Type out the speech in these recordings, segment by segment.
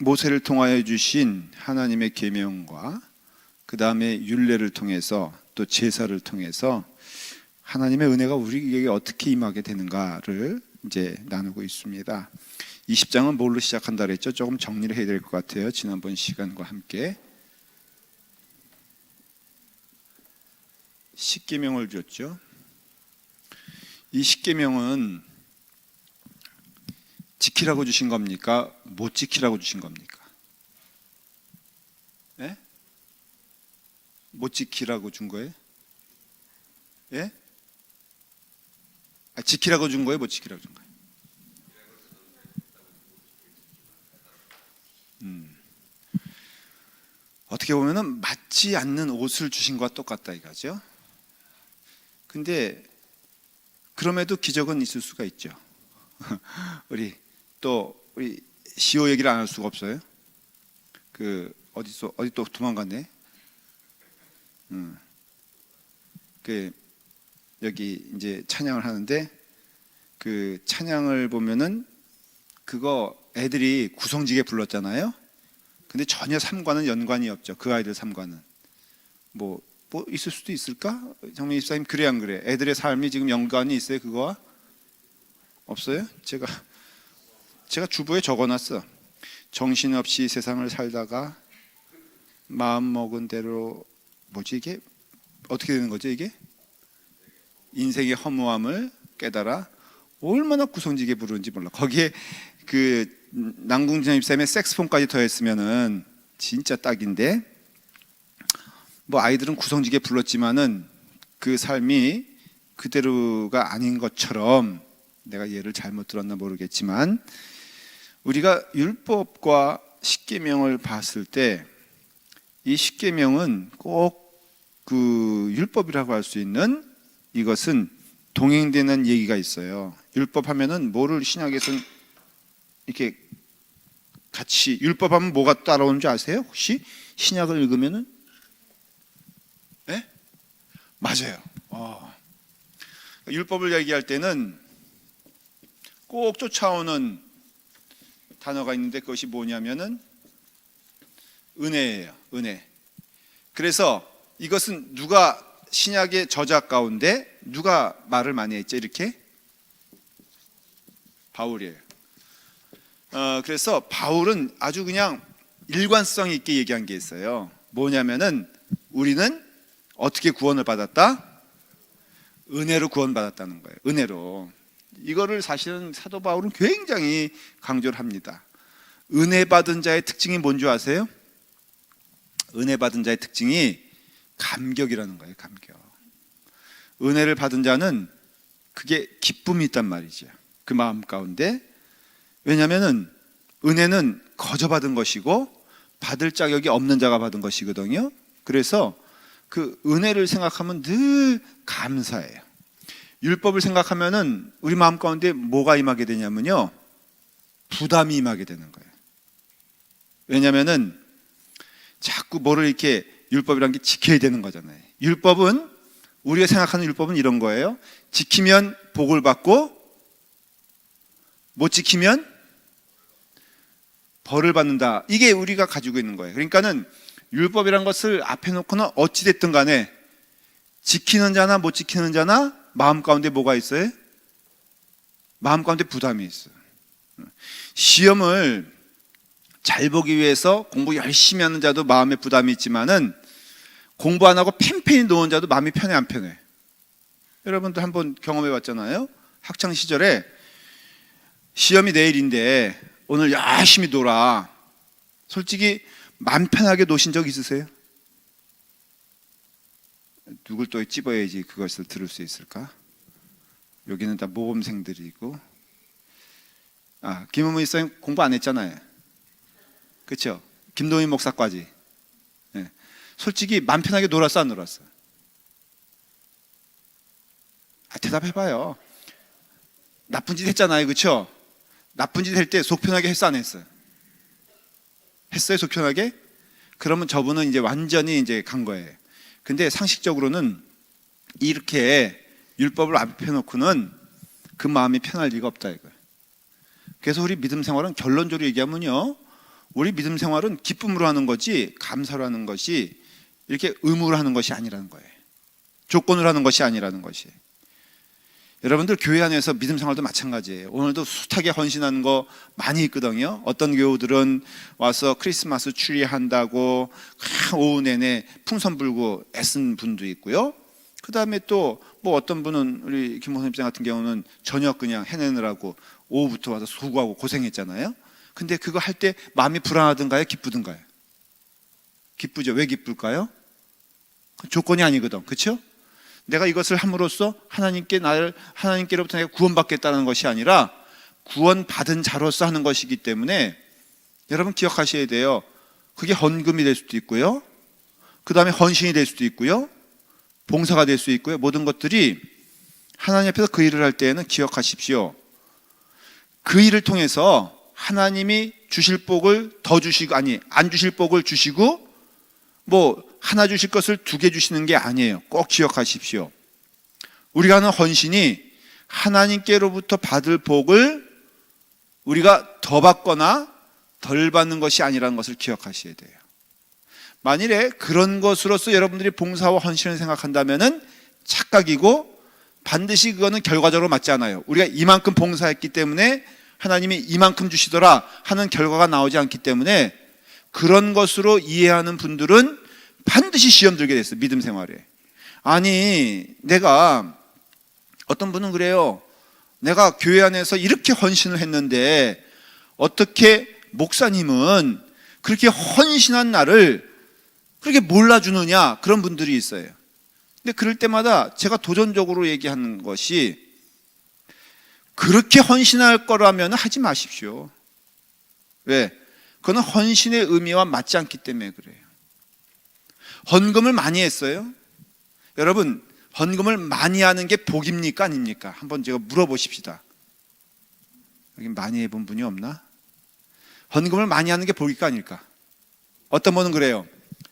모세를 통하여 주신 하나님의 계명과 그 다음에 율례를 통해서 또 제사를 통해서 하나님의 은혜가 우리에게 어떻게 임하게 되는가를 이제 나누고 있습니다. 20장은 뭘로 시작한다 그랬죠? 조금 정리를 해야 될 것 같아요. 지난번 시간과 함께 십계명을 줬죠. 이 십계명은 지키라고 주신 겁니까? 못 지키라고 주신 겁니까? 예? 못 지키라고 준 거예요? 예? 지키라고 준 거예요? 못 지키라고 준 거예요? 어떻게 보면은 맞지 않는 옷을 주신 것과 똑같다 이거죠. 근데 그럼에도 기적은 있을 수가 있죠. 우리 시호 얘기를 안 할 수가 없어요. 어디 또 도망갔네. 여기 이제 찬양을 하는데 그 찬양을 보면은 그거 애들이 구성지게 불렀잖아요. 근데 전혀 삶과는 연관이 없죠. 그 아이들 삶과는 뭐 있을 수도 있을까? 정민 입사님 그래 안 그래? 애들의 삶이 지금 연관이 있어요? 그거와 없어요? 제가 주보에 적어놨어. 정신없이 세상을 살다가 마음 먹은 대로 이게 어떻게 되는 거죠? 이게 인생의 허무함을 깨달아 얼마나 구성지게 부르는지 몰라. 거기에 그 남궁진 입사님의 색스폰까지 더했으면은 진짜 딱인데 아이들은 구성지게 불렀지만은 그 삶이 그대로가 아닌 것처럼 내가 예를 잘못 들었나 모르겠지만 우리가 율법과 십계명을 봤을 때 이 십계명은 꼭 그 율법이라고 할 수 있는 이것은 동행되는 얘기가 있어요. 율법 하면은 뭐를 신약에서는 이렇게 같이 율법하면 뭐가 따라오는 줄 아세요? 혹시 신약을 읽으면은 네? 맞아요. 율법을 얘기할 때는 꼭 쫓아오는 단어가 있는데 그것이 뭐냐면은 은혜예요. 은혜. 그래서 이것은 누가 신약의 저자 가운데 누가 말을 많이 했죠? 이렇게 바울이에요. 그래서 바울은 아주 그냥 일관성 있게 얘기한 게 있어요. 뭐냐면은 우리는 어떻게 구원을 받았다? 은혜로 구원받았다는 거예요. 은혜로. 이거를 사실은 사도 바울은 굉장히 강조를 합니다. 은혜 받은 자의 특징이 뭔지 아세요? 은혜 받은 자의 특징이 감격이라는 거예요. 감격. 은혜를 받은 자는 그게 기쁨이 있단 말이죠. 그 마음 가운데. 왜냐하면 은혜는 거저 받은 것이고 받을 자격이 없는 자가 받은 것이거든요. 그래서 그 은혜를 생각하면 늘 감사해요. 율법을 생각하면은 우리 마음 가운데 뭐가 임하게 되냐면요, 부담이 임하게 되는 거예요. 왜냐하면은 자꾸 뭐를 이렇게 율법이란 게 지켜야 되는 거잖아요. 율법은 우리가 생각하는 율법은 이런 거예요. 지키면 복을 받고 못 지키면 벌을 받는다. 이게 우리가 가지고 있는 거예요. 그러니까는 율법이란 것을 앞에 놓고는 어찌 됐든 간에 지키는 자나 못 지키는 자나 마음 가운데 뭐가 있어요? 마음 가운데 부담이 있어요. 시험을 잘 보기 위해서 공부 열심히 하는 자도 마음에 부담이 있지만은 공부 안 하고 팽팽히 놓은 자도 마음이 편해 안 편해? 여러분도 한번 경험해 봤잖아요. 학창 시절에 시험이 내일인데 오늘 열심히 놀아. 솔직히 마음 편하게 노신 적 있으세요? 누굴 또 찝어야지 그것을 들을 수 있을까? 여기는 다 모범생들이고. 김은무 목사님 공부 안 했잖아요. 그렇죠? 김동인 목사까지. 네. 솔직히 마음 편하게 놀았어 안 놀았어? 대답해봐요. 나쁜 짓 했잖아요. 그렇죠? 나쁜 짓 할 때 속 편하게 했어 안 했어요? 했어요? 속 편하게? 그러면 저분은 이제 완전히 이제 간 거예요. 근데 상식적으로는 이렇게 율법을 앞에 놓고는 그 마음이 편할 리가 없다 이거예요. 그래서 우리 믿음 생활은 결론적으로 얘기하면요, 우리 믿음 생활은 기쁨으로 하는 거지 감사로 하는 것이 이렇게 의무로 하는 것이 아니라는 거예요. 조건으로 하는 것이 아니라는 것이. 여러분들 교회 안에서 믿음 생활도 마찬가지예요. 오늘도 숱하게 헌신하는 거 많이 있거든요. 어떤 교우들은 와서 크리스마스 추리 한다고 오후 내내 풍선 불고 애쓴 분도 있고요. 그 다음에 또 뭐 어떤 분은 우리 김 목사님 같은 경우는 저녁 그냥 해내느라고 오후부터 와서 수고하고 고생했잖아요. 근데 그거 할 때 마음이 불안하든가요? 기쁘든가요? 기쁘죠. 왜 기쁠까요? 조건이 아니거든. 그렇죠? 내가 이것을 함으로써 하나님께로부터 내가 구원받겠다는 것이 아니라 구원받은 자로서 하는 것이기 때문에 여러분 기억하셔야 돼요. 그게 헌금이 될 수도 있고요. 그 다음에 헌신이 될 수도 있고요. 봉사가 될 수 있고요. 모든 것들이 하나님 앞에서 그 일을 할 때에는 기억하십시오. 그 일을 통해서 하나님이 주실 복을 더 주시고, 안 주실 복을 주시고, 뭐 하나 주실 것을 두 개 주시는 게 아니에요. 꼭 기억하십시오. 우리가 하는 헌신이 하나님께로부터 받을 복을 우리가 더 받거나 덜 받는 것이 아니라는 것을 기억하셔야 돼요. 만일에 그런 것으로서 여러분들이 봉사와 헌신을 생각한다면은 착각이고 반드시 그거는 결과적으로 맞지 않아요. 우리가 이만큼 봉사했기 때문에 하나님이 이만큼 주시더라 하는 결과가 나오지 않기 때문에 그런 것으로 이해하는 분들은 반드시 시험 들게 됐어요. 믿음 생활에. 아니 내가 어떤 분은 그래요. 내가 교회 안에서 이렇게 헌신을 했는데 어떻게 목사님은 그렇게 헌신한 나를 그렇게 몰라주느냐, 그런 분들이 있어요. 근데 그럴 때마다 제가 도전적으로 얘기하는 것이 그렇게 헌신할 거라면 하지 마십시오. 왜? 그건 헌신의 의미와 맞지 않기 때문에 그래요. 헌금을 많이 했어요? 여러분, 헌금을 많이 하는 게 복입니까 아닙니까? 한번 제가 물어보십시다. 여기 많이 해본 분이 없나? 헌금을 많이 하는 게 복일까 아닐까? 어떤 분은 그래요.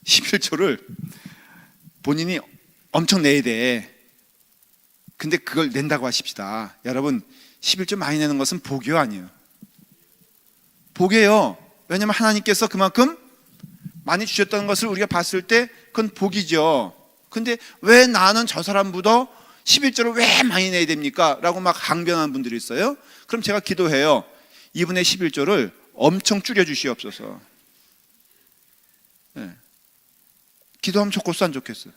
11조를 본인이 엄청 내야 돼. 근데 그걸 낸다고 하십시다. 여러분, 11조 많이 내는 것은 복이요 아니에요? 복이에요. 왜냐하면 하나님께서 그만큼 많이 주셨다는 것을 우리가 봤을 때 그건 복이죠. 근데 왜 나는 저 사람보다 11조를 왜 많이 내야 됩니까? 라고 막 항변하는 분들이 있어요. 그럼 제가 기도해요. 이분의 11조를 엄청 줄여주시옵소서. 네. 기도하면 좋겠어 안 좋겠어?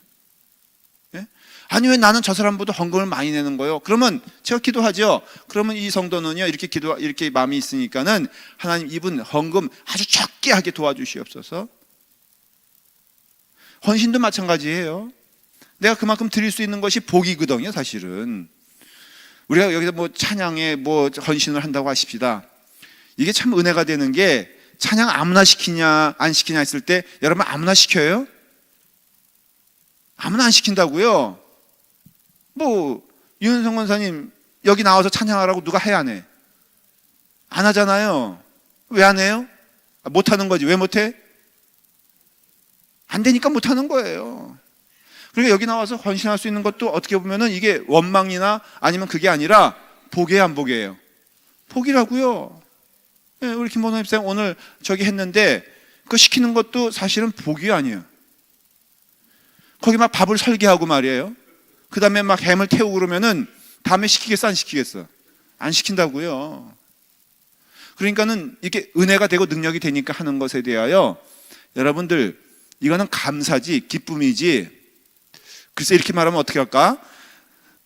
예? 아니 왜 나는 저 사람보다 헌금을 많이 내는 거예요? 그러면 제가 기도하죠. 그러면 이 성도는요 이렇게 마음이 있으니까는 하나님 이분 헌금 아주 적게 하게 도와주시옵소서. 헌신도 마찬가지예요. 내가 그만큼 드릴 수 있는 것이 복이거든요. 사실은 우리가 여기서 뭐 찬양에 뭐 헌신을 한다고 하십시다. 이게 참 은혜가 되는 게 찬양 아무나 시키냐 안 시키냐 했을 때 여러분 아무나 시켜요? 아무나 안 시킨다고요? 뭐 유은성 권사님 여기 나와서 찬양하라고 누가 해 안 해? 안 하잖아요. 왜 안 해요? 못하는 거지. 왜 못해? 안 되니까 못하는 거예요. 그러니까 여기 나와서 헌신할 수 있는 것도 어떻게 보면은 이게 원망이나 아니면 그게 아니라 복이에요 안 복이에요? 복이라고요. 네, 우리 김보선 집사님 오늘 저기 했는데 그 시키는 것도 사실은 복이 아니에요. 거기 막 밥을 설계하고 말이에요. 그 다음에 막 햄을 태우고 그러면은 다음에 시키겠어 안 시키겠어? 안 시킨다고요. 그러니까는 이게 은혜가 되고 능력이 되니까 하는 것에 대하여 여러분들 이거는 감사지 기쁨이지. 글쎄 이렇게 말하면 어떻게 할까?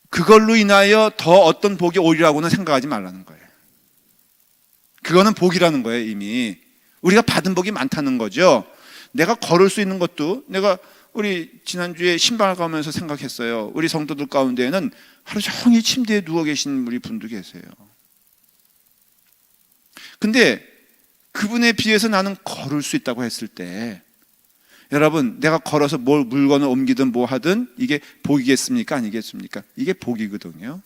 그걸로 인하여 더 어떤 복이 오리라고는 생각하지 말라는 거예요. 그거는 복이라는 거예요. 이미 우리가 받은 복이 많다는 거죠. 내가 걸을 수 있는 것도 내가 우리 지난주에 신방을 가면서 생각했어요. 우리 성도들 가운데에는 하루 종일 침대에 누워 계신 우리 분도 계세요. 근데 그분에 비해서 나는 걸을 수 있다고 했을 때 여러분 내가 걸어서 뭘 물건을 옮기든 뭐 하든 이게 복이겠습니까 아니겠습니까? 이게 복이거든요.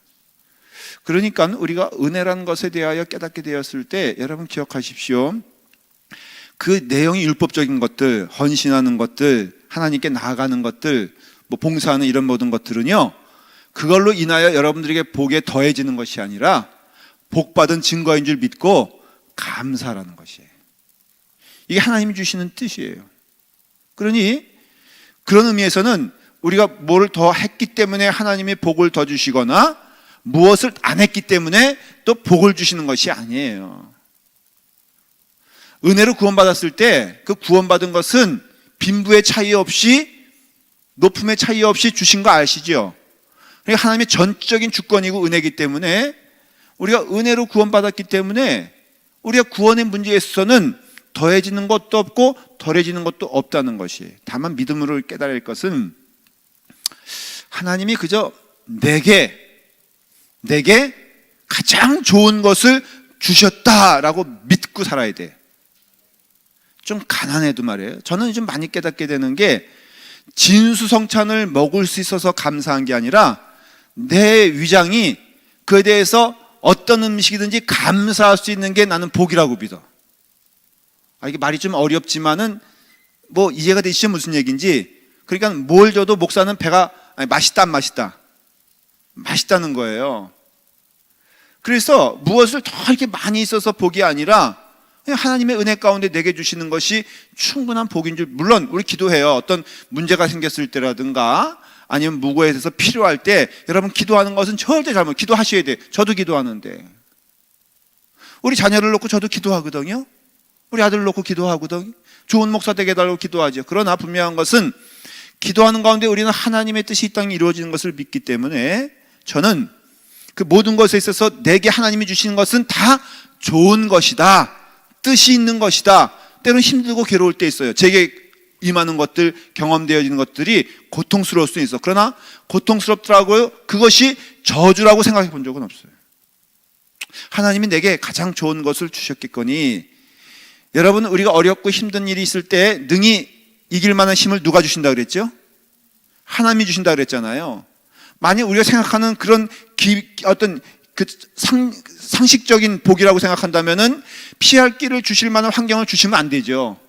그러니까 우리가 은혜라는 것에 대하여 깨닫게 되었을 때 여러분 기억하십시오. 그 내용이 율법적인 것들, 헌신하는 것들, 하나님께 나아가는 것들, 뭐 봉사하는 이런 모든 것들은요 그걸로 인하여 여러분들에게 복에 더해지는 것이 아니라 복받은 증거인 줄 믿고 감사라는 것이에요. 이게 하나님이 주시는 뜻이에요. 그러니 그런 의미에서는 우리가 뭘 더 했기 때문에 하나님이 복을 더 주시거나 무엇을 안 했기 때문에 또 복을 주시는 것이 아니에요. 은혜로 구원받았을 때 그 구원받은 것은 빈부의 차이 없이, 높음의 차이 없이 주신 거 아시죠? 그러니까 하나님의 전적인 주권이고 은혜이기 때문에 우리가 은혜로 구원받았기 때문에 우리가 구원의 문제에 있어서는 더해지는 것도 없고 덜해지는 것도 없다는 것이, 다만 믿음으로 깨달을 것은 하나님이 그저 내게 가장 좋은 것을 주셨다라고 믿고 살아야 돼. 좀 가난해도 말이에요. 저는 좀 많이 깨닫게 되는 게 진수성찬을 먹을 수 있어서 감사한 게 아니라 내 위장이 그에 대해서 어떤 음식이든지 감사할 수 있는 게 나는 복이라고 믿어. 이게 말이 좀 어렵지만은 뭐 이해가 되시죠? 무슨 얘기인지. 그러니까 뭘 줘도 목사는 배가 맛있다 안 맛있다? 맛있다는 거예요. 그래서 무엇을 더 이렇게 많이 있어서 복이 아니라 그냥 하나님의 은혜 가운데 내게 주시는 것이 충분한 복인 줄. 물론 우리 기도해요. 어떤 문제가 생겼을 때라든가 아니면 무고에 대해서 필요할 때 여러분 기도하는 것은 절대 잘못, 기도하셔야 돼. 저도 기도하는데 우리 자녀를 놓고 저도 기도하거든요. 우리 아들을 놓고 기도하거든요. 좋은 목사 되게 해달라고 기도하죠. 그러나 분명한 것은 기도하는 가운데 우리는 하나님의 뜻이 이 땅에 이루어지는 것을 믿기 때문에 저는 그 모든 것에 있어서 내게 하나님이 주시는 것은 다 좋은 것이다, 뜻이 있는 것이다. 때로는 힘들고 괴로울 때 있어요. 제게 임하는 것들, 경험되어지는 것들이 고통스러울 수 있어. 그러나 고통스럽더라고요. 그것이 저주라고 생각해 본 적은 없어요. 하나님이 내게 가장 좋은 것을 주셨겠거니, 여러분 우리가 어렵고 힘든 일이 있을 때 능히 이길 만한 힘을 누가 주신다 그랬죠? 하나님이 주신다 그랬잖아요. 만약 우리가 생각하는 그런 어떤 그 상식적인 복이라고 생각한다면은 피할 길을 주실 만한 환경을 주시면 안 되죠.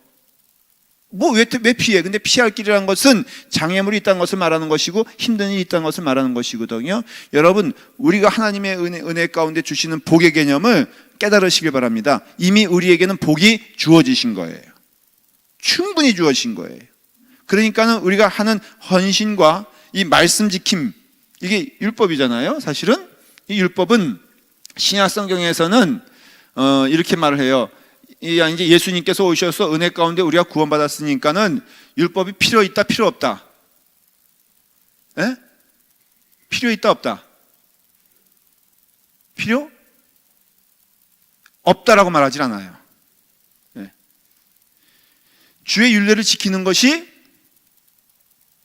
왜 피해? 근데 피할 길이라는 것은 장애물이 있다는 것을 말하는 것이고 힘든 일이 있다는 것을 말하는 것이거든요. 여러분 우리가 하나님의 은혜 가운데 주시는 복의 개념을 깨달으시길 바랍니다. 이미 우리에게는 복이 주어지신 거예요. 충분히 주어진 거예요. 그러니까는 우리가 하는 헌신과 이 말씀 지킴, 이게 율법이잖아요. 사실은 이 율법은 신약 성경에서는 이렇게 말을 해요. 이제 예수님께서 오셔서 은혜 가운데 우리가 구원받았으니까는 율법이 필요 있다, 필요 없다? 에? 필요 있다, 없다? 필요 없다라고 말하지 않아요. 네. 주의 율례를 지키는 것이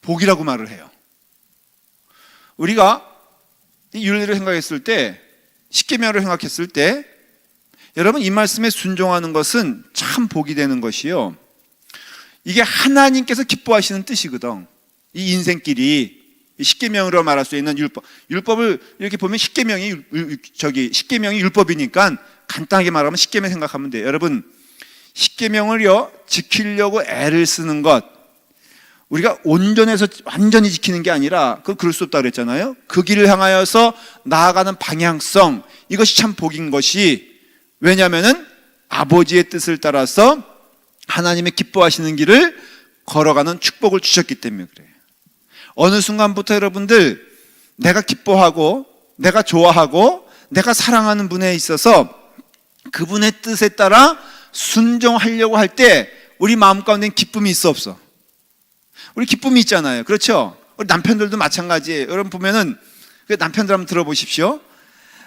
복이라고 말을 해요. 우리가 이 율례를 생각했을 때, 십계명을 생각했을 때, 여러분 이 말씀에 순종하는 것은 참 복이 되는 것이요, 이게 하나님께서 기뻐하시는 뜻이거든. 이 인생길이 십계명으로 말할 수 있는 율법을 이렇게 보면 십계명이 율법이니까 간단하게 말하면 십계명 생각하면 돼요. 여러분 십계명을요 지키려고 애를 쓰는 것, 우리가 온전해서 완전히 지키는 게 아니라 그럴 수 없다 그랬잖아요. 그 길을 향하여서 나아가는 방향성, 이것이 참 복인 것이, 왜냐하면은 아버지의 뜻을 따라서 하나님의 기뻐하시는 길을 걸어가는 축복을 주셨기 때문에 그래요. 어느 순간부터 여러분들 내가 기뻐하고 내가 좋아하고 내가 사랑하는 분에 있어서 그분의 뜻에 따라 순종하려고 할 때 우리 마음 가운데는 기쁨이 있어 없어? 우리 기쁨이 있잖아요. 그렇죠? 우리 남편들도 마찬가지예요. 여러분 보면은 남편들 한번 들어보십시오.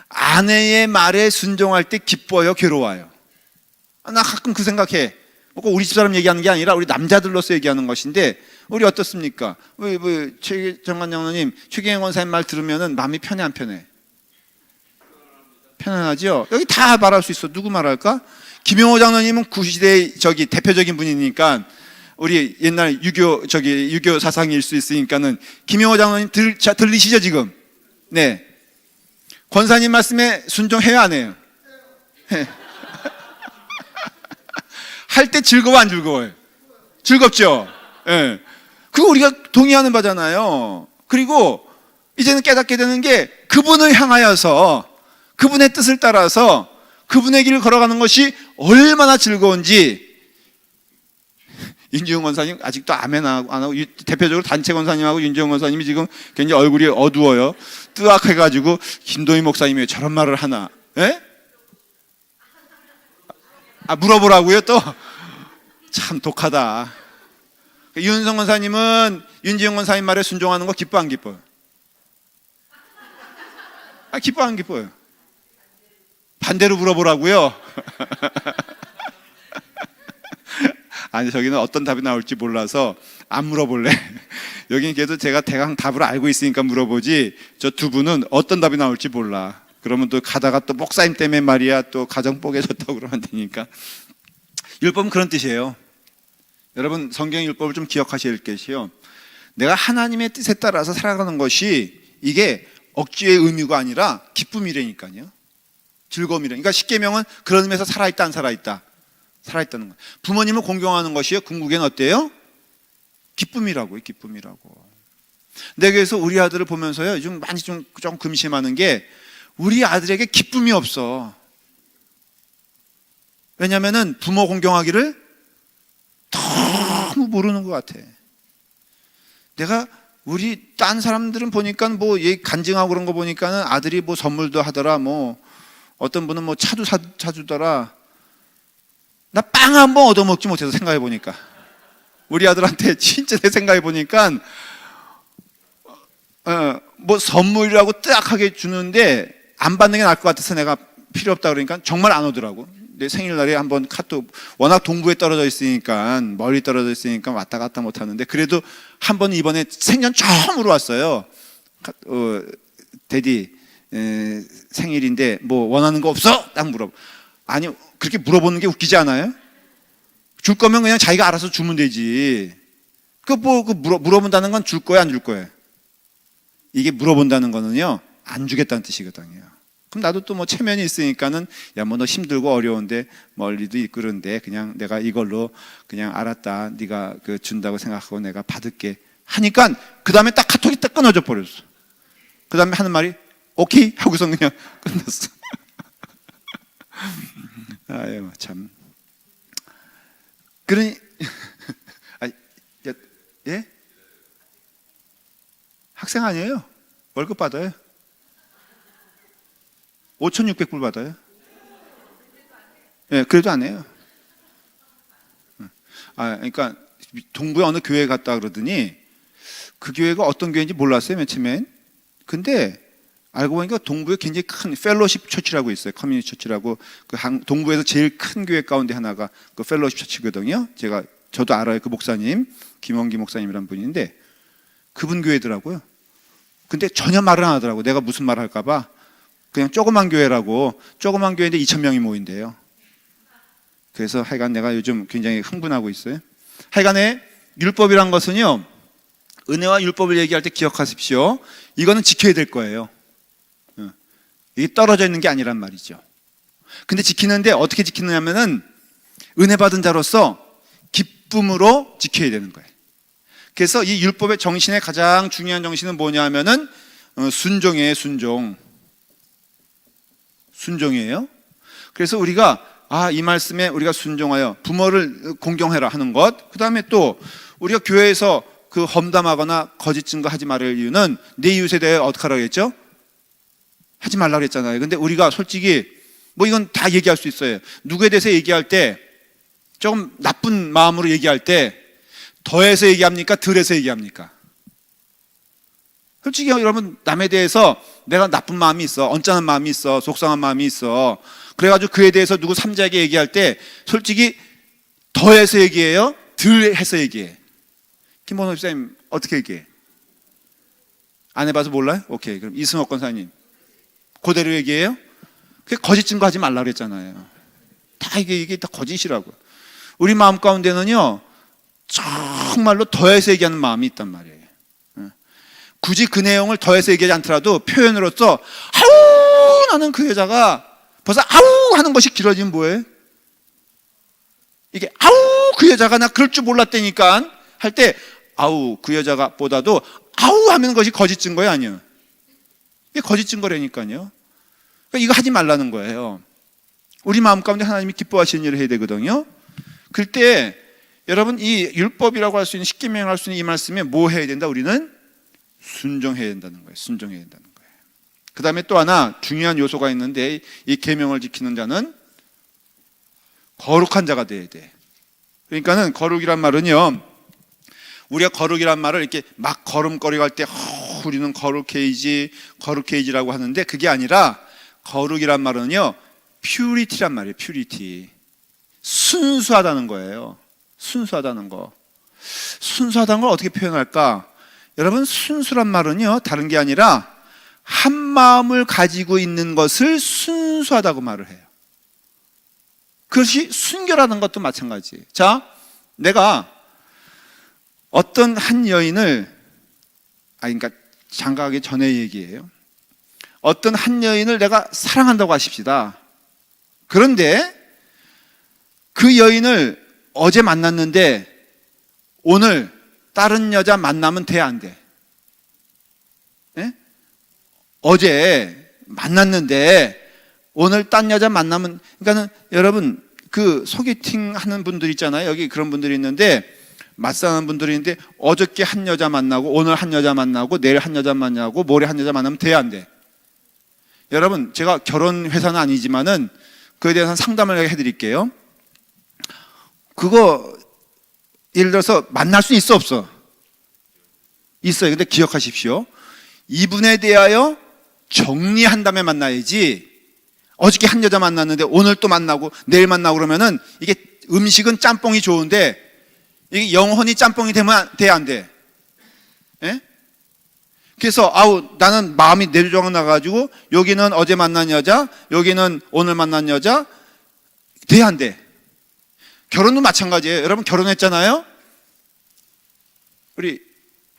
아내의 말에 순종할 때 기뻐요, 괴로워요? 나 가끔 그 생각해. 꼭 우리 집사람 얘기하는 게 아니라 우리 남자들로서 얘기하는 것인데, 우리 어떻습니까? 최정관 장로님, 최경영 원사님 말 들으면은 마음이 편해 안 편해? 편안하죠? 여기 다 말할 수 있어. 누구 말할까? 김용호 장로님은 구시대의 대표적인 분이니까, 우리 옛날 유교 사상일 수 있으니까는 김용호 장로님 들리시죠 지금? 네. 권사님 말씀에 순종해야 안 해요? 할 때 즐거워 안 즐거워요? 즐겁죠? 예. 그거 우리가 동의하는 바잖아요. 그리고 이제는 깨닫게 되는 게 그분을 향하여서 그분의 뜻을 따라서 그분의 길을 걸어가는 것이 얼마나 즐거운지, 윤지영 권사님 아직도 아멘 안 하고 대표적으로 단체 권사님하고 윤지영 권사님이 지금 굉장히 얼굴이 어두워요. 뜨악해가지고 김도희 목사님이 저런 말을 하나? 예? 물어보라고요 또? 참 독하다. 윤성 권사님은 윤지영 권사님 말에 순종하는 거 기뻐 안 기뻐요? 기뻐 안 기뻐요? 반대로 물어보라고요? 아니 저기는 어떤 답이 나올지 몰라서 안 물어볼래. 여기는 그래도 제가 대강 답을 알고 있으니까 물어보지, 저 두 분은 어떤 답이 나올지 몰라. 그러면 또 가다가 또 목사님 때문에 말이야 또 가정 뽀개졌다고 그러면 되니까. 율법은 그런 뜻이에요. 여러분 성경 율법을 좀 기억하셔야 될 것이요, 내가 하나님의 뜻에 따라서 살아가는 것이 이게 억지의 의무가 아니라 기쁨이라니까요. 즐거움이라. 그러니까 십계명은 그런 의미에서 살아있다 안 살아있다? 살아있다는 거예요. 부모님을 공경하는 것이요, 궁극에는 어때요? 기쁨이라고요. 기쁨이라고. 근데 그래서 우리 아들을 보면서요 요즘 많이 좀 금심하는 게, 우리 아들에게 기쁨이 없어. 왜냐면은 부모 공경하기를 너무 모르는 것 같아. 내가 우리 딴 사람들은 보니까 뭐 얘 간증하고 그런 거 보니까는 아들이 뭐 선물도 하더라, 뭐 어떤 분은 뭐 차도 사주더라. 나 빵 한 번 얻어먹지 못해서, 생각해 보니까 우리 아들한테 진짜 내 생각해 보니까 뭐 선물이라고 뜨악하게 주는데 안 받는 게 나을 것 같아서 내가 필요 없다 그러니까 정말 안 오더라고. 내 생일날에 한번 카톡, 워낙 동부에 떨어져 있으니까, 멀리 떨어져 있으니까 왔다 갔다 못 하는데, 그래도 한 번 이번에 생전 처음으로 왔어요. 데디 생일인데 뭐 원하는 거 없어? 딱 물어봐. 아니 그렇게 물어보는 게 웃기지 않아요? 줄 거면 그냥 자기가 알아서 주면 되지. 물어본다는 건 줄 거야 안 줄 거야? 이게 물어본다는 거는요 안 주겠다는 뜻이거든요. 그럼 나도 또 뭐 체면이 있으니까는, 야 뭐 너 힘들고 어려운데 멀리도 있고 그런데 그냥 내가 이걸로 그냥 알았다, 네가 그 준다고 생각하고 내가 받을게 하니까, 그 다음에 딱 카톡이 딱 끊어져 버렸어. 그 다음에 하는 말이 오케이 하고서 그냥 끝났어. 아유 참. 그러니 예? 학생 아니에요? 월급 받아요. 5,600불 받아요. 예, 그래도 안 해요. 그러니까 동부에 어느 교회 갔다 그러더니, 그 교회가 어떤 교회인지 몰랐어요 맨 처음엔. 근데 알고 보니까 동부에 굉장히 큰 펠로십 처치라고 있어요. 커뮤니티 처치라고. 동부에서 제일 큰 교회 가운데 하나가 그 펠로십 처치거든요. 저도 알아요. 그 목사님, 김원기 목사님이라는 분인데, 그분 교회더라고요. 근데 전혀 말을 안 하더라고. 내가 무슨 말 할까 봐. 그냥 조그만 교회라고, 조그만 교회인데 2,000명이 모인대요. 그래서 하여간 내가 요즘 굉장히 흥분하고 있어요. 하여간에 율법이란 것은요, 은혜와 율법을 얘기할 때 기억하십시오. 이거는 지켜야 될 거예요. 이게 떨어져 있는 게 아니란 말이죠. 근데 지키는데 어떻게 지키느냐면은, 은혜 받은 자로서 기쁨으로 지켜야 되는 거예요. 그래서 이 율법의 정신의 가장 중요한 정신은 뭐냐 하면은 순종이에요. 순종이에요. 그래서 우리가 이 말씀에 우리가 순종하여 부모를 공경해라 하는 것, 그 다음에 또 우리가 교회에서 그 험담하거나 거짓 증거하지 말을 이유는 내 이웃에 대해 어떻게 하라고 했죠? 하지 말라고 했잖아요. 근데 우리가 솔직히 뭐 이건 다 얘기할 수 있어요. 누구에 대해서 얘기할 때, 조금 나쁜 마음으로 얘기할 때 더해서 얘기합니까? 덜해서 얘기합니까? 솔직히 여러분, 남에 대해서 내가 나쁜 마음이 있어, 언짢은 마음이 있어, 속상한 마음이 있어, 그래가지고 그에 대해서 누구 삼자에게 얘기할 때 솔직히 더해서 얘기해요? 덜해서 얘기해? 김범호 집사님 어떻게 얘기해? 안 해봐서 몰라요? 오케이, 그럼 이승옥 권사님 그대로 얘기해요? 그게 거짓 증거하지 말라고 그랬잖아요. 다 이게 다 거짓이라고. 우리 마음 가운데는요 정말로 더해서 얘기하는 마음이 있단 말이에요. 굳이 그 내용을 더해서 얘기하지 않더라도 표현으로서 아우 나는 그 여자가 벌써 아우 하는 것이 길어지면 뭐예요? 이게 아우 그 여자가 나 그럴 줄 몰랐다니까 할 때 아우 그 여자가 보다도 아우 하는 것이 거짓 증거예요, 아니에요? 이게 거짓 증거라니까요. 그러니까 이거 하지 말라는 거예요. 우리 마음 가운데 하나님이 기뻐하시는 일을 해야 되거든요. 그럴 때 여러분 이 율법이라고 할 수 있는 십계명을 할 수 있는 이 말씀에 뭐 해야 된다? 우리는 순종해야 된다는 거예요. 순종해야 된다는 거예요. 그 다음에 또 하나 중요한 요소가 있는데 이 계명을 지키는 자는 거룩한 자가 돼야 돼. 그러니까는 거룩이란 말은요, 우리가 거룩이란 말을 이렇게 막 걸음걸이 할 때 우리는 거룩해이지라고 하는데 그게 아니라 거룩이란 말은요 퓨리티란 말이에요. 퓨리티. 순수하다는 거예요. 순수하다는 거. 순수하다는 걸 어떻게 표현할까? 여러분 순수란 말은요 다른 게 아니라 한 마음을 가지고 있는 것을 순수하다고 말을 해요. 그것이 순결하는 것도 마찬가지예요. 자, 내가 어떤 한 여인을 그러니까 장가가기 전의 얘기예요. 어떤 한 여인을 내가 사랑한다고 하십시다. 그런데 그 여인을 어제 만났는데 오늘 다른 여자 만나면 돼, 안 돼? 네? 어제 만났는데 오늘 딴 여자 만나면, 그러니까는 여러분 그 소개팅 하는 분들 있잖아요. 여기 그런 분들이 있는데 맞사는 분들이 있는데 어저께 한 여자 만나고 오늘 한 여자 만나고 내일 한 여자 만나고 모레 한 여자 만나면 돼, 안 돼? 여러분 제가 결혼 회사는 아니지만은 그에 대해서 상담을 해드릴게요. 그거 예를 들어서 만날 수 있어 없어? 있어요. 근데 기억하십시오. 이분에 대하여 정리한 다음에 만나야지 어저께 한 여자 만났는데 오늘 또 만나고 내일 만나고 그러면은 이게 음식은 짬뽕이 좋은데 이게 영혼이 짬뽕이 되면 돼, 안 돼? 예? 그래서 나는 마음이 내조정 나가지고 여기는 어제 만난 여자, 여기는 오늘 만난 여자, 돼, 안 돼? 결혼도 마찬가지예요. 여러분 결혼했잖아요. 우리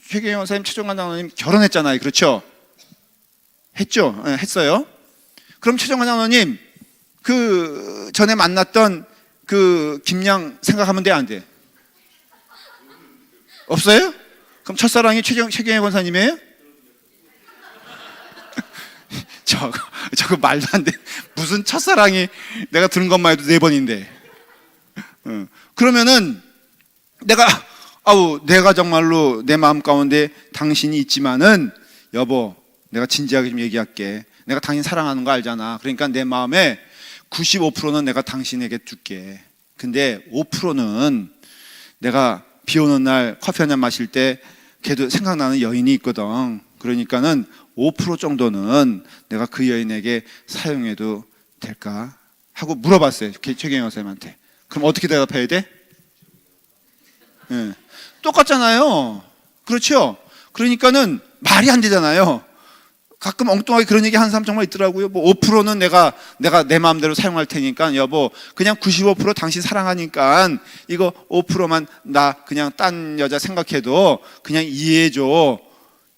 최경영 원사님, 최정관 장로님 결혼했잖아요. 그렇죠? 했죠? 네, 했어요. 그럼 최정관 장로님 그 전에 만났던 그 김양 생각하면 돼, 안 돼? 없어요? 그럼 첫사랑이 최경영 권사님이에요? 저거 말도 안 돼. 무슨 첫사랑이, 내가 들은 것만 해도 4번인데. 그러면은 내가 정말로 내 마음 가운데 당신이 있지만은 여보, 내가 진지하게 좀 얘기할게. 내가 당신 사랑하는 거 알잖아. 그러니까 내 마음에 95%는 내가 당신에게 줄게. 근데 5%는 내가 비 오는 날 커피 한잔 마실 때 걔도 생각나는 여인이 있거든. 그러니까는 5% 정도는 내가 그 여인에게 사용해도 될까? 하고 물어봤어요. 최경영 선생님한테. 그럼 어떻게 대답해야 돼? 네. 똑같잖아요. 그렇죠? 그러니까는 말이 안 되잖아요. 가끔 엉뚱하게 그런 얘기 하는 사람 정말 있더라고요. 뭐 5%는 내가 내 마음대로 사용할 테니까 여보, 그냥 95% 당신 사랑하니까 이거 5%만 나 그냥 딴 여자 생각해도 그냥 이해해줘.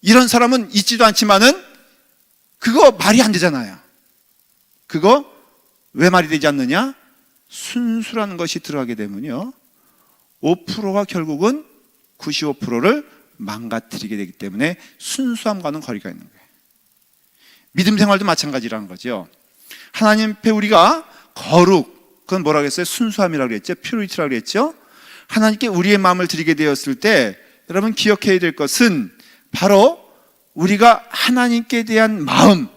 이런 사람은 있지도 않지만은 그거 말이 안 되잖아요. 그거 왜 말이 되지 않느냐? 순수라는 것이 들어가게 되면요 5%가 결국은 95%를 망가뜨리게 되기 때문에 순수함과는 거리가 있는 거예요. 믿음 생활도 마찬가지라는 거죠. 하나님 앞에 우리가 거룩, 그건 뭐라고 했어요? 순수함이라고 했죠. 퓨리티라고 했죠. 하나님께 우리의 마음을 드리게 되었을 때 여러분 기억해야 될 것은 바로 우리가 하나님께 대한 마음,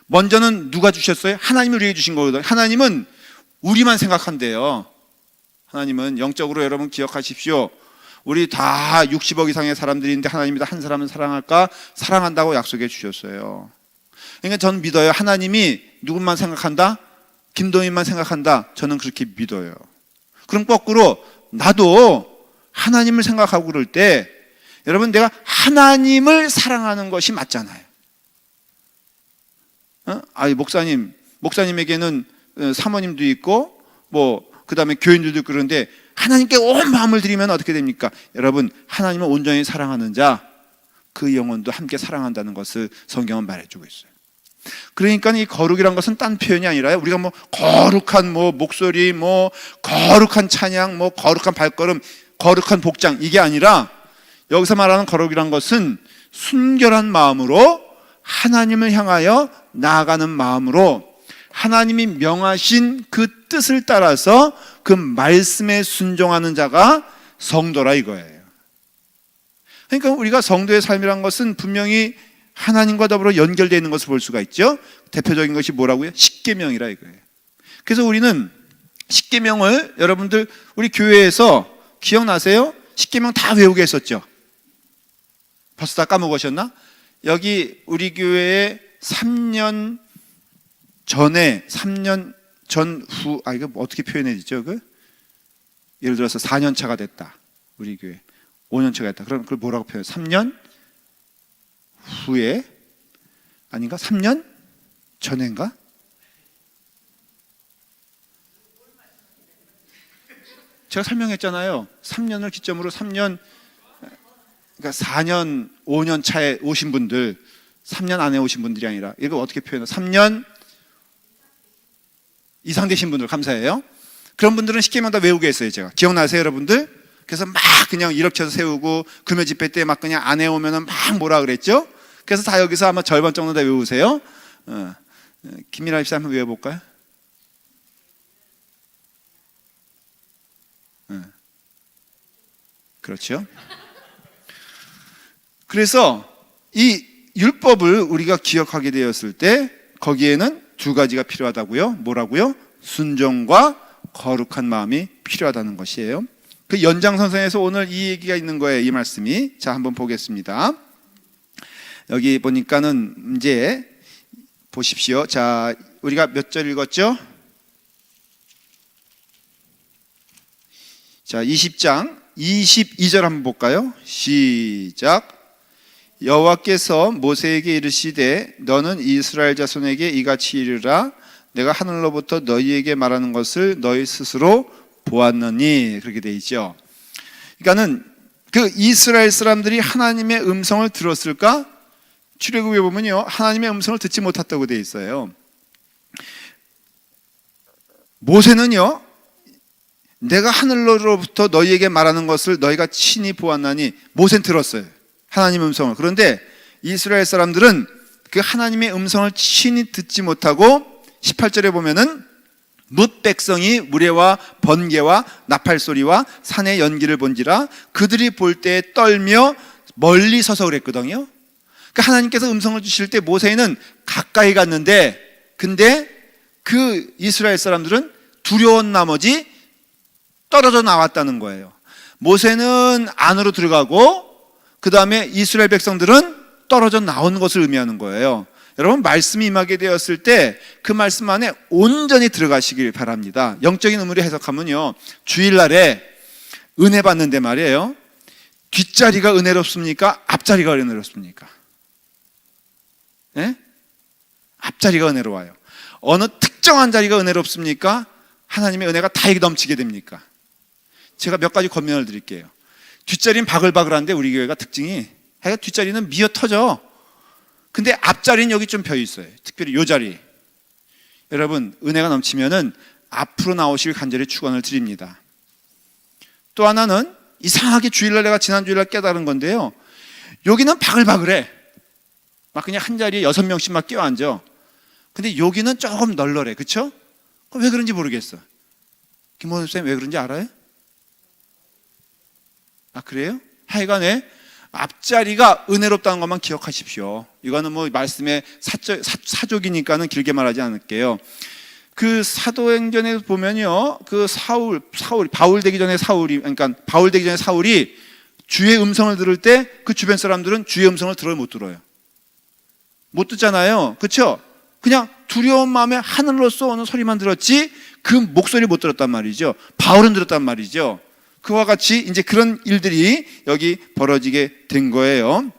먼저는 누가 주셨어요? 하나님이 우리에게 주신 거거든요. 하나님은 우리만 생각한대요. 하나님은 영적으로 여러분 기억하십시오. 우리 다 60억 이상의 사람들인데 하나님이 한 사람은 사랑할까? 사랑한다고 약속해 주셨어요. 그러니까 저는 믿어요. 하나님이 누구만 생각한다? 김동인만 생각한다. 저는 그렇게 믿어요. 그럼 거꾸로 나도 하나님을 생각하고 그럴 때 여러분 내가 하나님을 사랑하는 것이 맞잖아요. 목사님에게는 사모님도 있고 그 다음에 교인들도 있고 그런데 하나님께 온 마음을 드리면 어떻게 됩니까? 여러분 하나님을 온전히 사랑하는 자 그 영혼도 함께 사랑한다는 것을 성경은 말해주고 있어요. 그러니까 이 거룩이란 것은 딴 표현이 아니라 우리가 거룩한 목소리, 거룩한 찬양, 거룩한 발걸음, 거룩한 복장 이게 아니라 여기서 말하는 거룩이란 것은 순결한 마음으로 하나님을 향하여 나아가는 마음으로 하나님이 명하신 그 뜻을 따라서 그 말씀에 순종하는 자가 성도라 이거예요. 그러니까 우리가 성도의 삶이란 것은 분명히 하나님과 더불어 연결되어 있는 것을 볼 수가 있죠. 대표적인 것이 뭐라고요? 십계명이라 이거예요. 그래서 우리는 십계명을 여러분들 우리 교회에서 기억나세요? 십계명 다 외우게 했었죠. 벌써 다 까먹으셨나? 여기 우리 교회에 3년 전에 3년 전후 이거 어떻게 표현해야 되죠? 예를 들어서 4년 차가 됐다. 우리 교회 5년 차가 됐다. 그럼 그걸 뭐라고 표현해요? 3년 후에 아닌가? 3년 전인가? 제가 설명했잖아요. 3년을 기점으로 3년, 그러니까 4년, 5년 차에 오신 분들, 3년 안에 오신 분들이 아니라, 이거 어떻게 표현해요? 3년 이상 되신 분들, 감사해요. 그런 분들은 십계명 다 외우게 했어요, 제가. 기억나세요, 여러분들? 그래서 막 그냥 일으켜서 세우고, 금요 집회 때 막 그냥 안 해오면은 막 뭐라 그랬죠? 그래서 다 여기서 아마 절반 정도 다 외우세요. 김민아 집사 한번 외워볼까요? 그렇죠. 그래서 이 율법을 우리가 기억하게 되었을 때 거기에는 두 가지가 필요하다고요. 뭐라고요? 순종과 거룩한 마음이 필요하다는 것이에요. 그 연장선상에서 오늘 이 얘기가 있는 거예요. 이 말씀이. 자, 한번 보겠습니다. 여기 보니까는 이제 보십시오. 자, 우리가 몇 절 읽었죠? 자, 20장 22절 한번 볼까요? 시작. 여호와께서 모세에게 이르시되 너는 이스라엘 자손에게 이같이 이르라. 내가 하늘로부터 너희에게 말하는 것을 너희 스스로 보았느니. 그렇게 돼 있죠. 그러니까는 그 이스라엘 사람들이 하나님의 음성을 들었을까? 출애굽에 보면요, 하나님의 음성을 듣지 못했다고 돼 있어요. 모세는요, 내가 하늘로부터 너희에게 말하는 것을 너희가 친히 보았나니, 모세는 들었어요, 하나님의 음성을. 그런데 이스라엘 사람들은 그 하나님의 음성을 친히 듣지 못하고 18절에 보면은 뭇 백성이 무레와 번개와 나팔소리와 산의 연기를 본지라 그들이 볼 때 떨며 멀리 서서 그랬거든요. 그러니까 하나님께서 음성을 주실 때 모세는 가까이 갔는데, 근데 그 이스라엘 사람들은 두려운 나머지 떨어져 나왔다는 거예요. 모세는 안으로 들어가고 그 다음에 이스라엘 백성들은 떨어져 나온 것을 의미하는 거예요. 여러분, 말씀이 임하게 되었을 때 그 말씀 안에 온전히 들어가시길 바랍니다. 영적인 의미로 해석하면요, 주일날에 은혜 받는데 말이에요, 뒷자리가 은혜롭습니까? 앞자리가 은혜롭습니까? 네? 앞자리가 은혜로워요. 어느 특정한 자리가 은혜롭습니까? 하나님의 은혜가 다 넘치게 됩니까? 제가 몇 가지 권면을 드릴게요. 뒷자리는 바글바글한데 우리 교회가 특징이, 뒷자리는 미어 터져. 근데 앞자리는 여기 좀 펴 있어요. 특별히 이 자리. 여러분, 은혜가 넘치면은 앞으로 나오실 간절히 축원을 드립니다. 또 하나는 이상하게 주일날, 내가 지난 주일날 깨달은 건데요, 여기는 바글바글해. 막 그냥 한 자리에 6명씩 막 껴앉아. 근데 여기는 조금 널널해. 그쵸? 왜 그런지 모르겠어. 김원우 쌤 왜 그런지 알아요? 아, 그래요? 하여간에 앞자리가 은혜롭다는 것만 기억하십시오. 이거는 뭐 말씀의 사족이니까는 길게 말하지 않을게요. 그 사도행전에 보면요, 그 바울 되기 전에 사울이 주의 음성을 들을 때 그 주변 사람들은 주의 음성을 들어요, 못 들어요? 못 듣잖아요. 그렇죠? 그냥 두려운 마음에 하늘로서 오는 소리만 들었지 그 목소리 못 들었단 말이죠. 바울은 들었단 말이죠. 그와 같이 이제 그런 일들이 여기 벌어지게 된 거예요.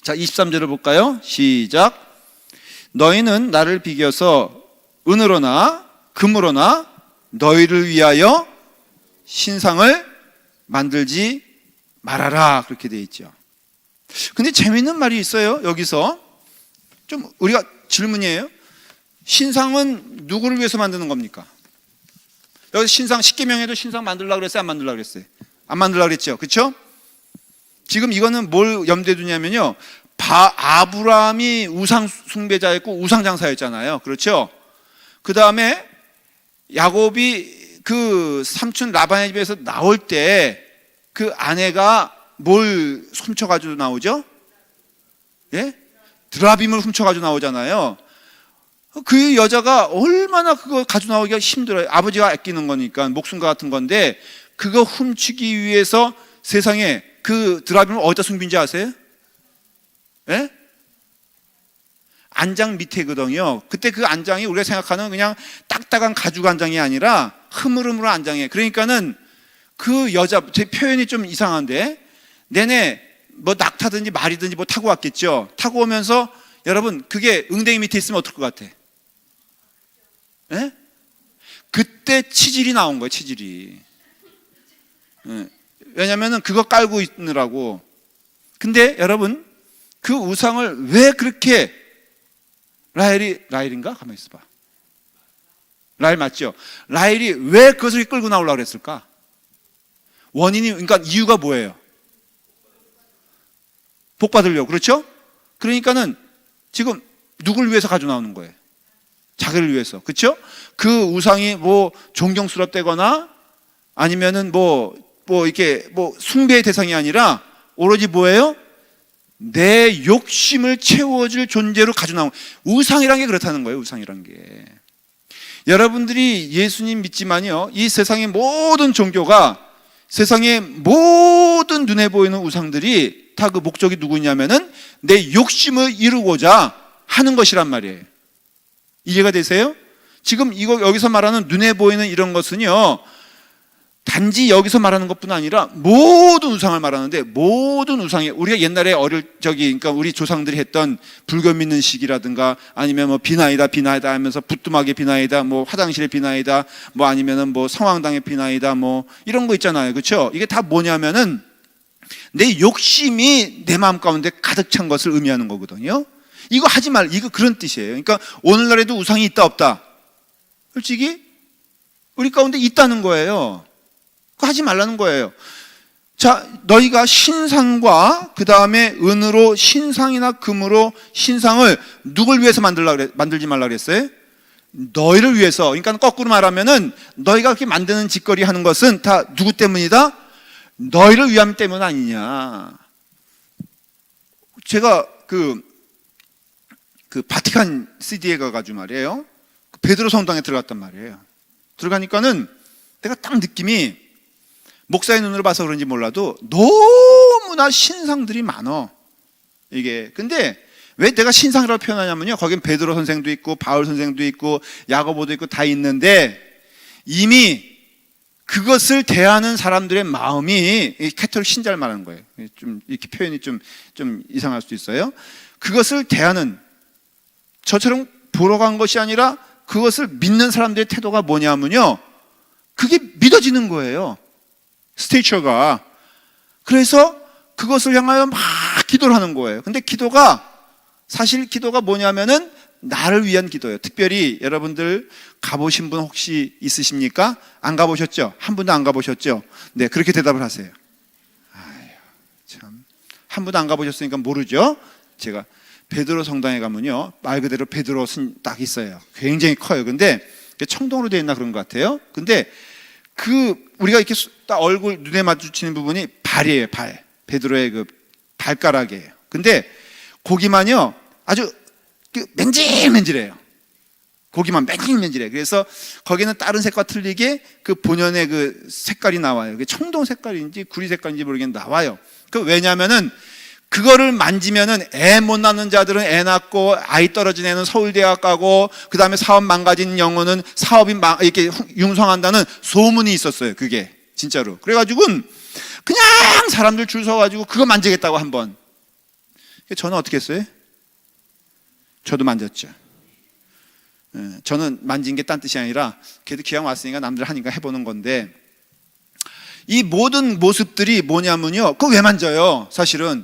자, 23절을 볼까요? 시작. 너희는 나를 비겨서 은으로나 금으로나 너희를 위하여 신상을 만들지 말아라. 그렇게 돼 있죠. 근데 재미있는 말이 있어요. 여기서 좀 우리가 질문이에요. 신상은 누구를 위해서 만드는 겁니까? 여기 신상, 십계명에도 신상 만들려고 그랬어요? 안 만들려고 그랬어요? 안 만들려고 그랬죠? 그렇죠? 지금 이거는 뭘 염두에 두냐면요, 아브라함이 우상 숭배자였고 우상 장사였잖아요. 그렇죠? 그 다음에 야곱이 그 삼촌 라반의 집에서 나올 때 그 아내가 뭘 훔쳐가지고 나오죠? 예? 드라빔을 훔쳐가지고 나오잖아요. 그 여자가 얼마나 그거 가지고 나오기가 힘들어요. 아버지가 아끼는 거니까 목숨과 같은 건데 그거 훔치기 위해서 세상에 그 드라빔을 어디다 숨긴지 아세요? 예? 안장 밑에거든요. 그때 그 안장이 우리가 생각하는 그냥 딱딱한 가죽 안장이 아니라 흐물흐물한 안장이에요. 그러니까는 그 여자, 제 표현이 좀 이상한데 내내 뭐 낙타든지 말이든지 뭐 타고 왔겠죠. 타고 오면서 여러분 그게 응대기 밑에 있으면 어떨 것 같아? 예? 그때 치질이 나온 거예요. 치질이. 예. 왜냐면은 그거 깔고 있느라고. 근데 여러분 그 우상을 왜 그렇게 라헬인가? 가만히 있어봐. 라헬 맞죠? 라헬이 왜 그것을 끌고 나오려고 그랬을까? 원인이, 그러니까 이유가 뭐예요? 복 받으려고. 그렇죠? 그러니까는 지금 누굴 위해서 가지고 나오는 거예요? 자기를 위해서. 그렇죠? 그 우상이 뭐 존경스럽다거나 아니면은 뭐 이렇게 뭐 숭배의 대상이 아니라 오로지 뭐예요? 내 욕심을 채워줄 존재로 가지고 나온 우상이란 게 그렇다는 거예요. 우상이란 게. 여러분들이 예수님 믿지만요, 이 세상의 모든 종교가, 세상의 모든 눈에 보이는 우상들이 다 그 목적이 누구냐면은 내 욕심을 이루고자 하는 것이란 말이에요. 이해가 되세요? 지금 이거 여기서 말하는 눈에 보이는 이런 것은요, 단지 여기서 말하는 것뿐 아니라 모든 우상을 말하는데, 모든 우상이 우리가 옛날에 그러니까 우리 조상들이 했던 불교 믿는 식이라든가 아니면 뭐 비나이다 하면서 부뚜막의 비나이다, 뭐 화장실의 비나이다, 뭐 아니면은 뭐 성황당의 비나이다, 뭐 이런 거 있잖아요. 그렇죠? 이게 다 뭐냐면은 내 욕심이 내 마음 가운데 가득 찬 것을 의미하는 거거든요. 이거 하지 말, 이거 그런 뜻이에요. 그러니까 오늘날에도 우상이 있다 없다? 솔직히 우리 가운데 있다는 거예요. 하지 말라는 거예요. 자, 너희가 신상과 그 다음에 은으로 신상이나 금으로 신상을 누굴 위해서 만들지 말라 그랬어요? 너희를 위해서. 그러니까 거꾸로 말하면은 너희가 그렇게 만드는 짓거리 하는 것은 다 누구 때문이다? 너희를 위함 때문 아니냐. 제가 그 바티칸 CD에 가가지고 말이에요, 베드로 성당에 들어갔단 말이에요. 들어가니까는 내가 딱 느낌이, 목사의 눈으로 봐서 그런지 몰라도 너무나 신상들이 많어. 이게. 근데 왜 내가 신상이라고 표현하냐면요, 거긴 베드로 선생도 있고 바울 선생도 있고 야고보도 있고 다 있는데, 이미 그것을 대하는 사람들의 마음이 캐톨릭 신자를 말하는 거예요. 좀 이렇게 표현이 좀 이상할 수도 있어요. 그것을 대하는, 저처럼 보러 간 것이 아니라 그것을 믿는 사람들의 태도가 뭐냐면요, 그게 믿어지는 거예요. 스테이처가. 그래서 그것을 향하여 막 기도를 하는 거예요. 근데 사실 기도가 뭐냐면은 나를 위한 기도예요. 특별히 여러분들 가보신 분 혹시 있으십니까? 안 가보셨죠? 한 분도 안 가보셨죠? 네, 그렇게 대답을 하세요. 아유, 참. 한 분도 안 가보셨으니까 모르죠? 제가 베드로 성당에 가면요, 말 그대로 베드로 딱 있어요. 굉장히 커요. 근데 청동으로 되어 있나 그런 것 같아요. 근데 우리가 이렇게 딱 얼굴 눈에 마주치는 부분이 발이에요. 발. 베드로의 그 발가락이에요. 근데 고기만요 아주 맨질맨질해요. 고기만 맨질맨질해. 그래서 거기는 다른 색과 틀리게 그 본연의 그 색깔이 나와요. 그게 청동 색깔인지 구리 색깔인지 모르겠는데 나와요. 왜냐면은 그거를 만지면은 애 못 낳는 자들은 애 낳고, 아이 떨어진 애는 서울대학 가고, 그 다음에 사업 망가진 영혼은 사업이 이렇게 융성한다는 소문이 있었어요. 그게 진짜로. 그래가지고 그냥 사람들 줄 서가지고 그거 만지겠다고 한번. 저는 어떻게 했어요? 저도 만졌죠. 저는 만진 게 딴 뜻이 아니라 그래도 기왕 왔으니까 남들 하니까 해보는 건데, 이 모든 모습들이 뭐냐면요, 그거 왜 만져요? 사실은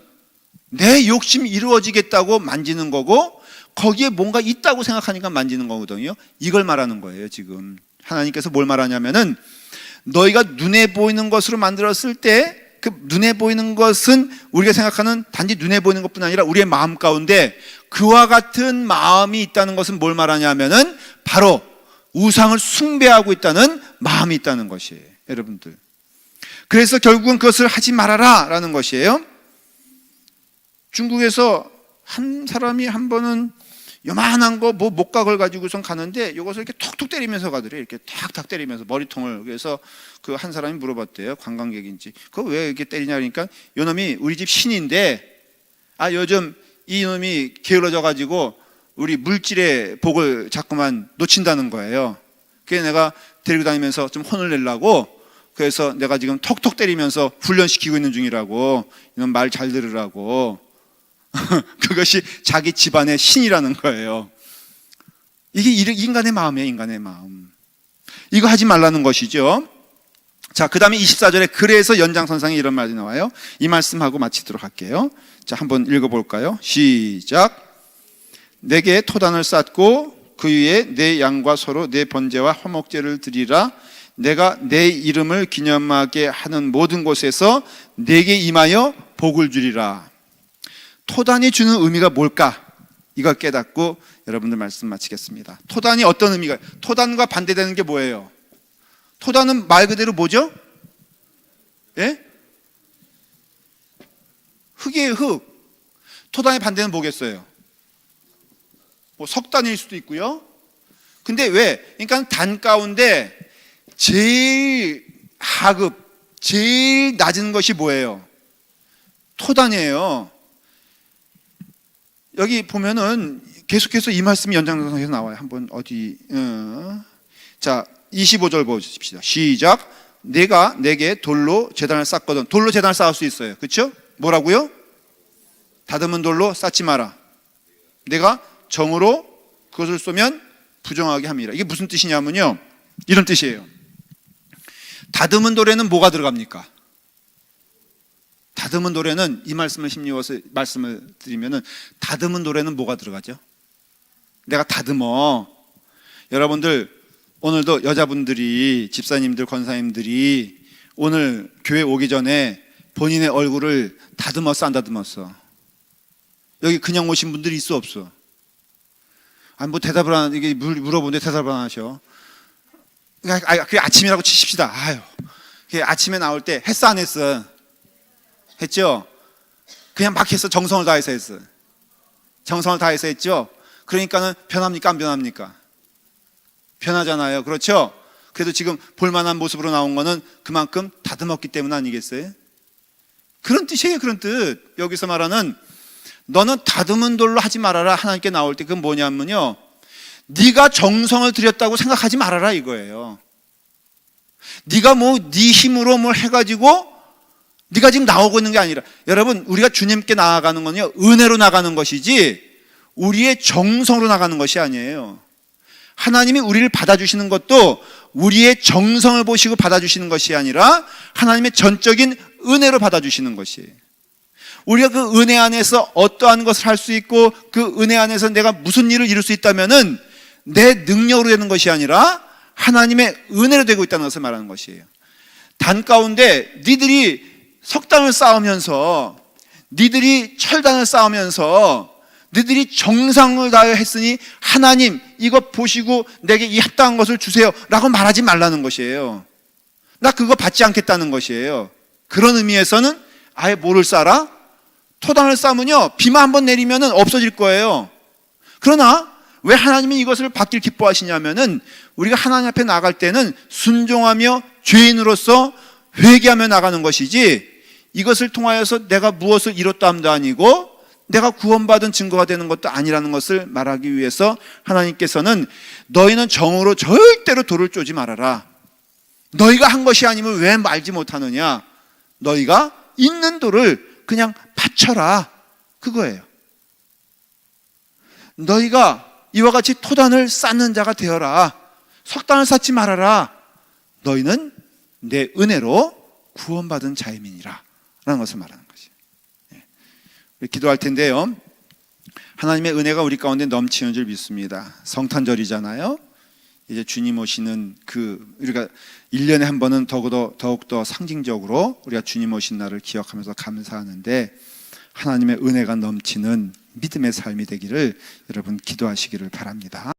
내 욕심이 이루어지겠다고 만지는 거고, 거기에 뭔가 있다고 생각하니까 만지는 거거든요. 이걸 말하는 거예요. 지금 하나님께서 뭘 말하냐면은, 너희가 눈에 보이는 것으로 만들었을 때 그 눈에 보이는 것은 우리가 생각하는 단지 눈에 보이는 것뿐 아니라 우리의 마음 가운데 그와 같은 마음이 있다는 것은 뭘 말하냐면은 바로 우상을 숭배하고 있다는 마음이 있다는 것이에요, 여러분들. 그래서 결국은 그것을 하지 말아라 라는 것이에요. 중국에서 한 사람이 한 번은 요만한 거 목각을 가지고선 가는데 이것을 이렇게 톡톡 때리면서 가더래요. 이렇게 탁탁 때리면서 머리통을. 그래서 그 한 사람이 물어봤대요, 관광객인지. 그거 왜 이렇게 때리냐 그러니까 요놈이 우리 집 신인데 요즘 이놈이 게을러져 가지고 우리 물질의 복을 자꾸만 놓친다는 거예요. 그래서 내가 데리고 다니면서 좀 혼을 내려고, 그래서 내가 지금 톡톡 때리면서 훈련시키고 있는 중이라고, 이놈 말 잘 들으라고. 그것이 자기 집안의 신이라는 거예요. 이게 인간의 마음이에요, 인간의 마음. 이거 하지 말라는 것이죠. 자, 그 다음에 24절에 그래서 연장선상에 이런 말이 나와요. 이 말씀하고 마치도록 할게요. 자, 한번 읽어볼까요? 시작. 내게 토단을 쌓고 그 위에 내 양과 소로 내 번제와 화목제를 드리라. 내가 내 이름을 기념하게 하는 모든 곳에서 내게 임하여 복을 주리라. 토단이 주는 의미가 뭘까? 이걸 깨닫고 여러분들 말씀 마치겠습니다. 토단이 어떤 의미가? 토단과 반대되는 게 뭐예요? 토단은 말 그대로 뭐죠? 예? 흙이에요, 흙. 토단의 반대는 뭐겠어요? 뭐 석단일 수도 있고요. 근데 왜? 그러니까 단 가운데 제일 하급, 제일 낮은 것이 뭐예요? 토단이에요. 여기 보면은 계속해서 이 말씀이 연장선상에서 나와요. 한번 어디 자, 25절 보십시다. 시작. 내가 내게 돌로 제단을 쌓거든. 돌로 제단을 쌓을 수 있어요. 그렇죠? 뭐라고요? 다듬은 돌로 쌓지 마라. 내가 정으로 그것을 쏘면 부정하게 합니다. 이게 무슨 뜻이냐면요, 이런 뜻이에요. 다듬은 돌에는 뭐가 들어갑니까? 다듬은 돌에는, 이 말씀을 힘입어서 말씀을 드리면은, 다듬은 돌에는 뭐가 들어가죠? 내가 다듬어. 여러분들 오늘도 여자분들이, 집사님들, 권사님들이 오늘 교회 오기 전에 본인의 얼굴을 다듬었어, 안 다듬었어? 여기 그냥 오신 분들이 있어, 없어? 뭐 대답을 안, 이게 물어보는데 대답을 안 하셔. 그게 아침이라고 치십시다. 그게 아침에 나올 때 했어, 안 했어? 했죠? 그냥 막 했어. 정성을 다해서 했어. 정성을 다해서 했죠? 그러니까는 변합니까, 안 변합니까? 변하잖아요. 그렇죠? 그래도 지금 볼만한 모습으로 나온 거는 그만큼 다듬었기 때문 아니겠어요? 그런 뜻이에요, 그런 뜻. 여기서 말하는 너는 다듬은 돌로 하지 말아라 하나님께 나올 때 그건 뭐냐면요, 네가 정성을 들였다고 생각하지 말아라 이거예요. 네가 네 힘으로 뭘 해가지고 네가 지금 나오고 있는 게 아니라, 여러분 우리가 주님께 나아가는 건요, 은혜로 나가는 것이지 우리의 정성으로 나가는 것이 아니에요. 하나님이 우리를 받아주시는 것도 우리의 정성을 보시고 받아주시는 것이 아니라 하나님의 전적인 은혜로 받아주시는 것이에요. 우리가 그 은혜 안에서 어떠한 것을 할 수 있고 그 은혜 안에서 내가 무슨 일을 이룰 수 있다면은 내 능력으로 되는 것이 아니라 하나님의 은혜로 되고 있다는 것을 말하는 것이에요. 단 가운데 니들이 석단을 쌓으면서, 니들이 철단을 쌓으면서 너희들이 정성을 다해 했으니 하나님 이거 보시고 내게 이 합당한 것을 주세요 라고 말하지 말라는 것이에요. 나 그거 받지 않겠다는 것이에요. 그런 의미에서는 아예 뭐를 쌓아? 토단을 쌓으면요, 비만 한번 내리면 없어질 거예요. 그러나 왜 하나님이 이것을 받길 기뻐하시냐면은 우리가 하나님 앞에 나갈 때는 순종하며 죄인으로서 회개하며 나가는 것이지, 이것을 통하여서 내가 무엇을 이뤘다 함도 아니고 내가 구원받은 증거가 되는 것도 아니라는 것을 말하기 위해서 하나님께서는 너희는 정으로 절대로 돌을 쪼지 말아라. 너희가 한 것이 아니면 왜 말지 못하느냐? 너희가 있는 돌을 그냥 바쳐라, 그거예요. 너희가 이와 같이 토단을 쌓는 자가 되어라. 석단을 쌓지 말아라. 너희는 내 은혜로 구원받은 자임이니라 라는 것을 말하는 것이에요. 기도할 텐데요, 하나님의 은혜가 우리 가운데 넘치는 줄 믿습니다. 성탄절이잖아요. 이제 주님 오시는 우리가 1년에 한 번은 더욱더 상징적으로 우리가 주님 오신 날을 기억하면서 감사하는데, 하나님의 은혜가 넘치는 믿음의 삶이 되기를 여러분 기도하시기를 바랍니다.